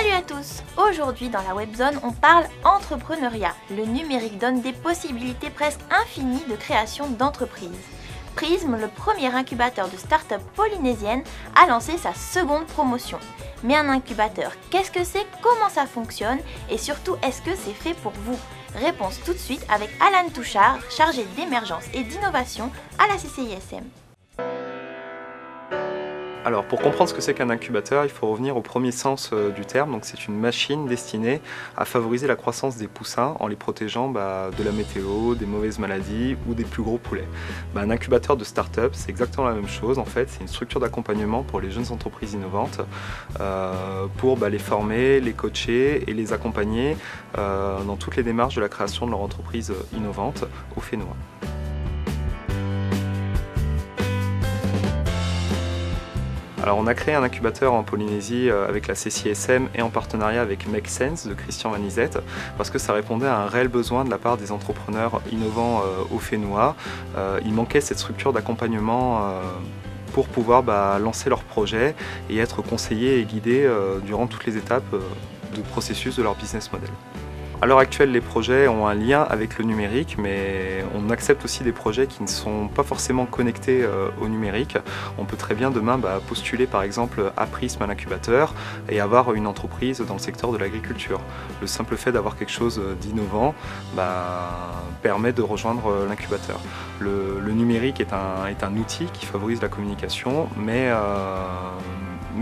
Salut à tous! Aujourd'hui dans la webzone, on parle entrepreneuriat. Le numérique donne des possibilités presque infinies de création d'entreprises. Prism, le premier incubateur de start-up polynésienne, a lancé sa seconde promotion. Mais un incubateur, qu'est-ce que c'est? Comment ça fonctionne? Et surtout, est-ce que c'est fait pour vous? Réponse tout de suite avec Alan Touchard, chargé d'émergence et d'innovation à la CCISM. Alors pour comprendre ce que c'est qu'un incubateur, il faut revenir au premier sens du terme. Donc c'est une machine destinée à favoriser la croissance des poussins en les protégeant de la météo, des mauvaises maladies ou des plus gros poulets. Un incubateur de start-up, c'est exactement la même chose en fait. C'est une structure d'accompagnement pour les jeunes entreprises innovantes pour les former, les coacher et les accompagner dans toutes les démarches de la création de leur entreprise innovante au Fénois. Alors on a créé un incubateur en Polynésie avec la CCISM et en partenariat avec Make Sense de Christian Vanizette parce que ça répondait à un réel besoin de la part des entrepreneurs innovants au Fénois. Il manquait cette structure d'accompagnement pour pouvoir lancer leurs projets et être conseillés et guidés durant toutes les étapes du processus de leur business model. À l'heure actuelle, les projets ont un lien avec le numérique, mais on accepte aussi des projets qui ne sont pas forcément connectés au numérique. On peut très bien demain postuler par exemple à Prism, à l'incubateur, et avoir une entreprise dans le secteur de l'agriculture. Le simple fait d'avoir quelque chose d'innovant permet de rejoindre l'incubateur. Le numérique est un outil qui favorise la communication, mais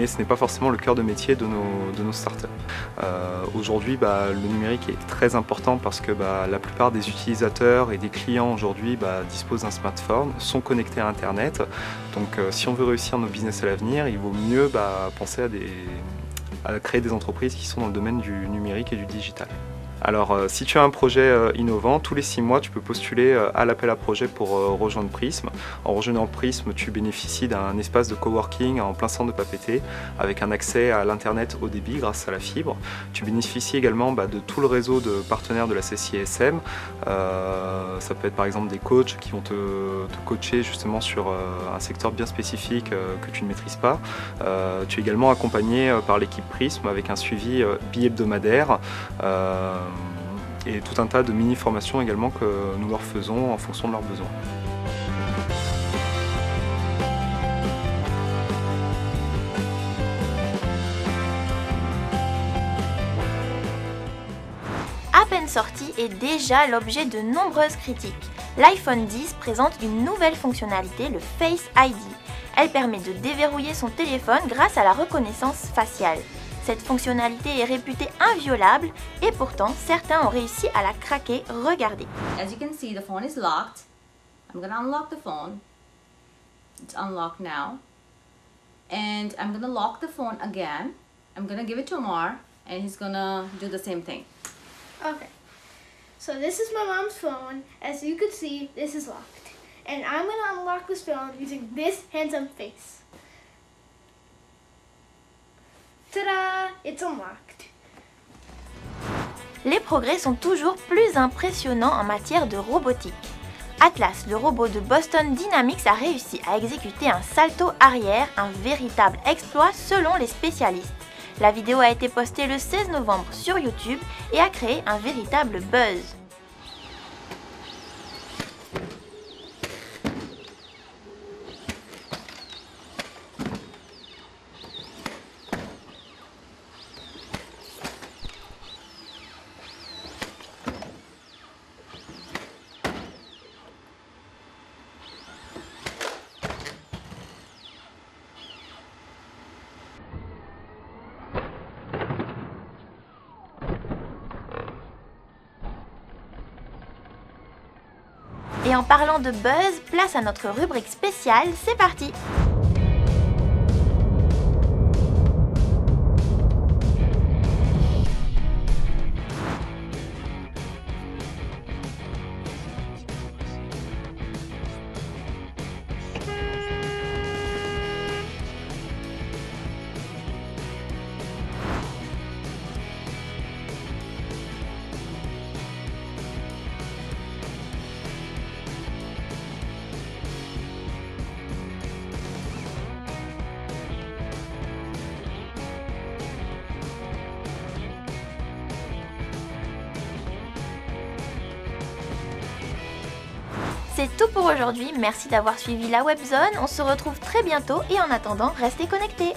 ce n'est pas forcément le cœur de métier de nos startups. Aujourd'hui, le numérique est très important parce que la plupart des utilisateurs et des clients aujourd'hui disposent d'un smartphone, sont connectés à Internet. Donc si on veut réussir nos business à l'avenir, il vaut mieux penser à créer des entreprises qui sont dans le domaine du numérique et du digital. Alors si tu as un projet innovant, tous les 6 mois tu peux postuler à l'appel à projet pour rejoindre Prism. En rejoignant Prism, tu bénéficies d'un espace de coworking en plein centre de Papeete avec un accès à l'internet haut débit grâce à la fibre. Tu bénéficies également de tout le réseau de partenaires de la CCISM. Ça peut être par exemple des coachs qui vont te coacher justement sur un secteur bien spécifique que tu ne maîtrises pas. Tu es également accompagné par l'équipe Prism avec un suivi bi-hebdomadaire. Et tout un tas de mini-formations également que nous leur faisons en fonction de leurs besoins. À peine sorti et déjà l'objet de nombreuses critiques. L'iPhone 10 présente une nouvelle fonctionnalité, le Face ID. Elle permet de déverrouiller son téléphone grâce à la reconnaissance faciale. Cette fonctionnalité est réputée inviolable et pourtant certains ont réussi à la craquer. Regardez. As you can see, the phone is locked. I'm going to unlock the phone. It's unlocked now. And I'm going to lock the phone again. I'm going to give it to Omar and he's going to do the same thing. Okay. So this is my mom's phone. As you can see, this is locked. And I'm going to unlock this phone using this handsome face. Ta-da! It's unlocked. Les progrès sont toujours plus impressionnants en matière de robotique. Atlas, le robot de Boston Dynamics, a réussi à exécuter un salto arrière, un véritable exploit selon les spécialistes. La vidéo a été postée le 16 novembre sur YouTube et a créé un véritable buzz. Et en parlant de buzz, place à notre rubrique spéciale, c'est parti! C'est tout pour aujourd'hui, merci d'avoir suivi la Webzone, on se retrouve très bientôt et en attendant, restez connectés.